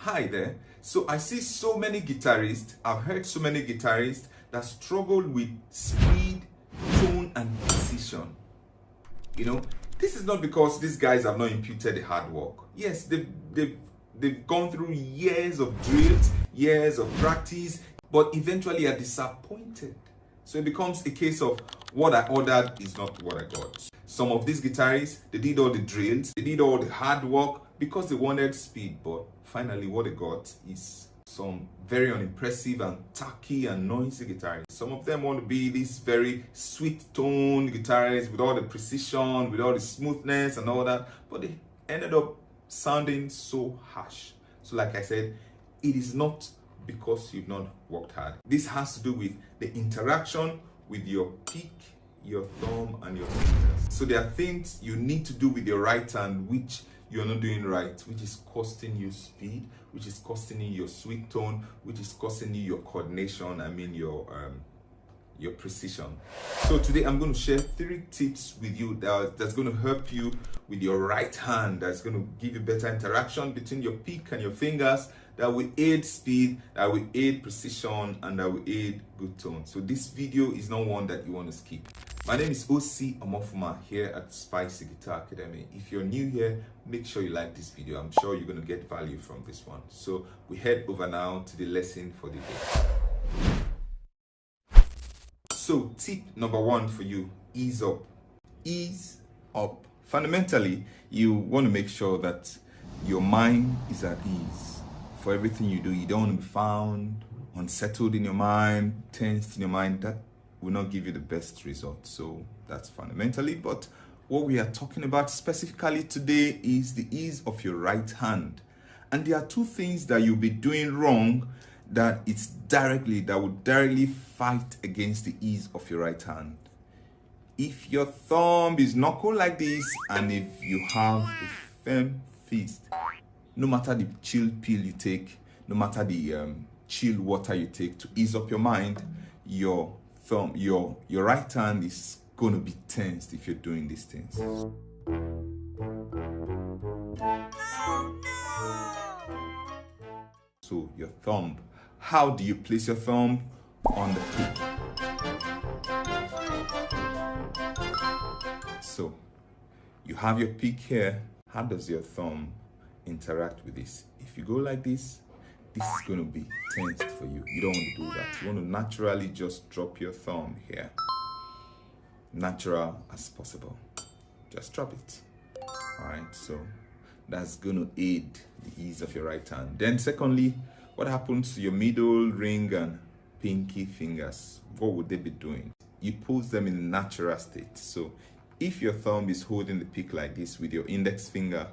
Hi there. So I see so many guitarists, I've heard so many guitarists that struggle with speed, tone, and precision. You know, this is not because these guys have not imputed the hard work. Yes, they've gone through years of drills, years of practice, but eventually are disappointed. So it becomes a case of what I ordered is not what I got. Some of these guitarists, they did all the drills, they did all the hard work because they wanted speed, but finally what they got is some very unimpressive and tacky and noisy guitarists. Some of them want to be this very sweet tone guitarist with all the precision, with all the smoothness and all that, but they ended up sounding so harsh. So like I said, it is not because you've not worked hard. This has to do with the interaction with your pick, your thumb, and your fingers. So there are things you need to do with your right hand which you're not doing right, which is costing you speed, which is costing you your sweet tone, which is costing you your coordination, your precision. So today I'm going to share 3 tips with you that's going to help you with your right hand, that's going to give you better interaction between your pick and your fingers, that will aid speed, that will aid precision, and that will aid good tone. So this video is not one that you want to skip. My name is O.C. Omofuma here at Spicy Guitar Academy. If you're new here, make sure you like this video. I'm sure you're going to get value from this one. So we head over now to the lesson for the day. So tip number 1 for you, ease up. Ease up. Fundamentally, you want to make sure that your mind is at ease. For everything you do, you don't want to be found unsettled in your mind, tensed in your mind. That will not give you the best result. So that's fundamentally. But what we are talking about specifically today is the ease of your right hand. And there are 2 things that you'll be doing wrong that would directly fight against the ease of your right hand. If your thumb is knuckled like this, and if you have a firm fist, no matter the chill pill you take, no matter the chilled water you take to ease up your mind, your thumb, your right hand is going to be tensed if you're doing these things. So your thumb, how do you place your thumb on the pick? So you have your pick here. How does your thumb interact with this? If you go like this, this is going to be tensed for you. You don't want to do that. You want to naturally just drop your thumb here. Natural as possible. Just drop it. Alright, so that's going to aid the ease of your right hand. Then secondly, what happens to your middle, ring, and pinky fingers? What would they be doing? You put them in a natural state. So if your thumb is holding the pick like this with your index finger,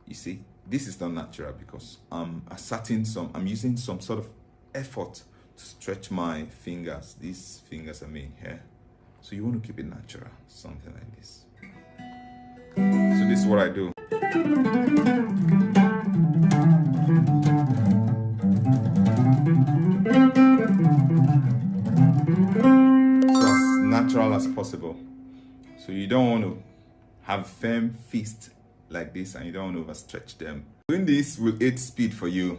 you see, this is not natural because I'm using some sort of effort to stretch my fingers. These fingers are made here. So you want to keep it natural, something like this. So this is what I do. So as natural as possible. So you don't want to have firm fist like this, and you don't want to overstretch them. Doing this will aid speed for you.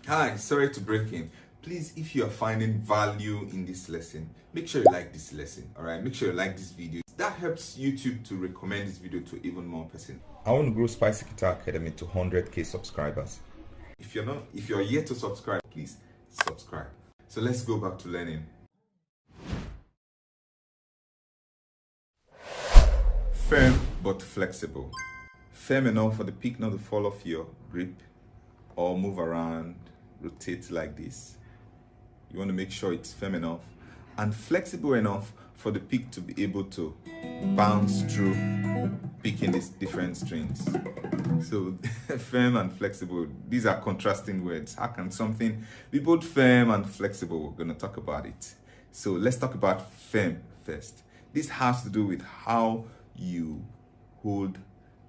Hi, sorry to break in. Please, if you are finding value in this lesson, make sure you like this lesson, all right? Make sure you like this video. That helps YouTube to recommend this video to even more person. I want to grow Spicy Guitar Academy to 100K subscribers. If you're yet to subscribe, please subscribe. So let's go back to learning. Firm but flexible. Firm enough for the pick not to fall off your grip or move around, rotate like this. You want to make sure it's firm enough and flexible enough for the pick to be able to bounce through picking these different strings. So firm and flexible, these are contrasting words. How can something be both firm and flexible? We're going to talk about it. So let's talk about firm first. This has to do with how you hold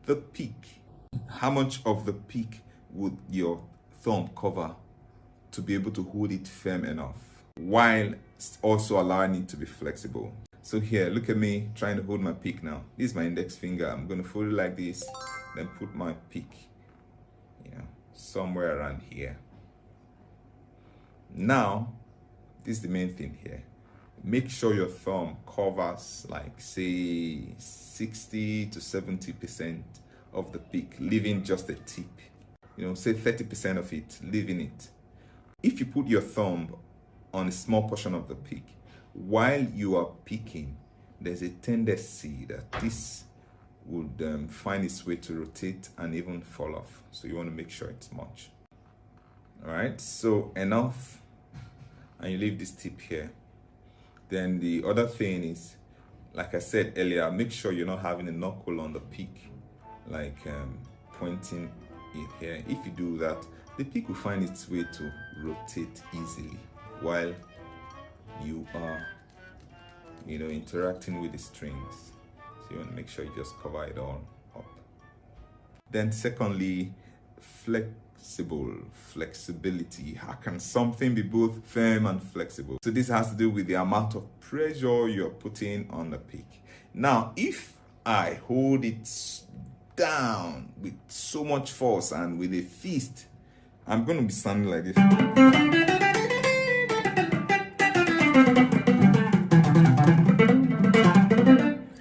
the pick. How much of the pick would your thumb cover to be able to hold it firm enough while also allowing it to be flexible? So here, look at me trying to hold my pick now. This is my index finger. I'm going to fold it like this, then put my pick, somewhere around here. Now, this is the main thing here. Make sure your thumb covers like say 60 to 70% of the pick, leaving just a tip. Say 30% of it, leaving it. If you put your thumb on a small portion of the pick, while you are picking, there's a tendency that this would find its way to rotate and even fall off. So you want to make sure it's much. All right, so enough. And you leave this tip here. Then the other thing is, like I said earlier, make sure you're not having a knuckle on the pick, like pointing it here. If you do that, the pick will find its way to rotate easily while you are, interacting with the strings. So you want to make sure you just cover it all up. Then secondly, flexibility. How can something be both firm and flexible? So this has to do with the amount of pressure you're putting on the pick. Now, if I hold it down with so much force and with a fist, I'm going to be sounding like this.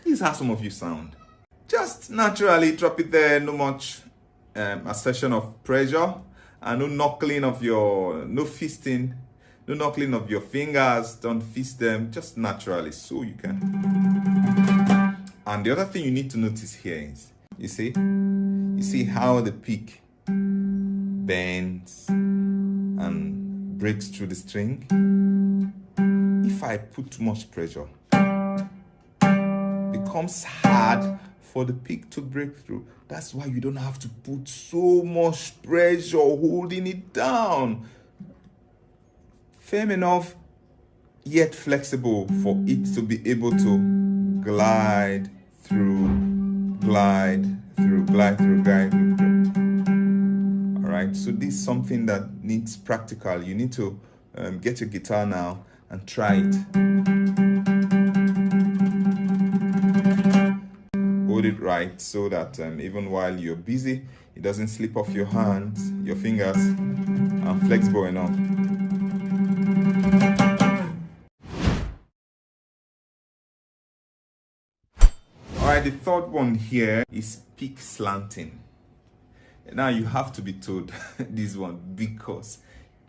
This is how some of you sound. Just naturally drop it there, no much assertion of pressure, and no knuckling of no fisting, no knuckling of your fingers. Don't fist them, just naturally, so you can. And the other thing you need to notice here is, you see how the pick bends and breaks through the string. If I put too much pressure, it becomes hard for the pick to break through. That's why you don't have to put so much pressure holding it down. Firm enough, yet flexible for it to be able to glide through. All right, so this is something that needs practical. You need to get your guitar now and try it. Hold it right so that even while you're busy, it doesn't slip off your hands, your fingers, and flexible enough. All right, the third one here is pick slanting. Now you have to be told this one, because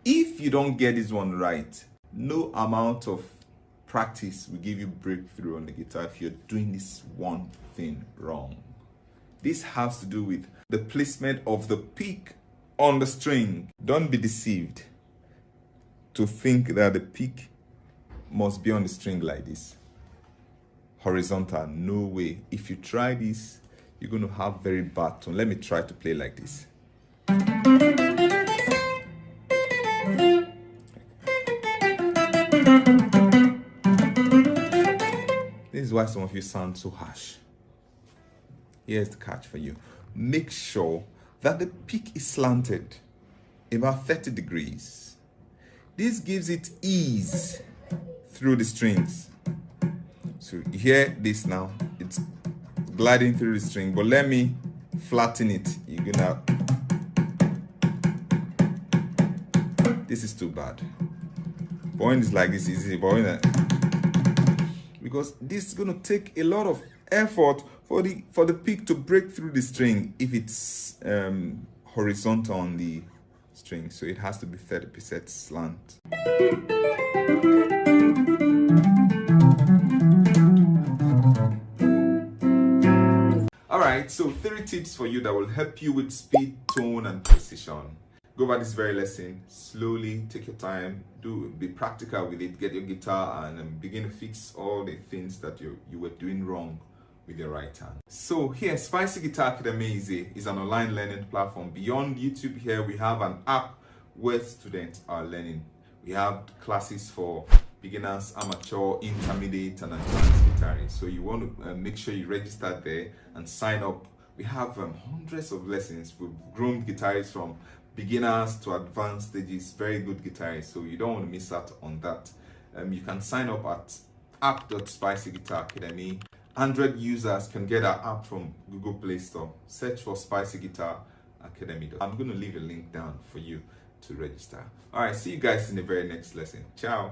if you don't get this one right, no amount of practice will give you breakthrough on the guitar if you're doing this one thing wrong. This has to do with the placement of the pick on the string. Don't be deceived to think that the pick must be on the string like this, horizontal. No way. If you try this, you're going to have very bad tone. Let me try to play like this. This is why some of you sound so harsh. Here's the catch for you. Make sure that the pick is slanted about 30 degrees. This gives it ease through the strings. So you hear this now, it's gliding through the string, but let me flatten it. You're gonna, this is too bad. Bowing is like this is easy, bowing that, because this is gonna take a lot of effort for the pick to break through the string if it's horizontal on the string. So it has to be 30% slant. Alright, so 3 tips for you that will help you with speed, tone, and precision. Go over this very lesson slowly, take your time, be practical with it, get your guitar and begin to fix all the things that you were doing wrong with your right hand. So here, Spicy Guitar Academy is an online learning platform. Beyond YouTube here, we have an app where students are learning. We have classes for beginners, amateur, intermediate, and advanced guitarists. So you want to make sure you register there and sign up. We have hundreds of lessons. We've grown guitarists from beginners to advanced stages, very good guitarists. So you don't want to miss out on that. You can sign up at app.spicyguitaracademy. Android users can get our app from Google Play Store. Search for Spicy Guitar Academy. I'm going to leave a link down for you to register. All right, see you guys in the very next lesson. Ciao.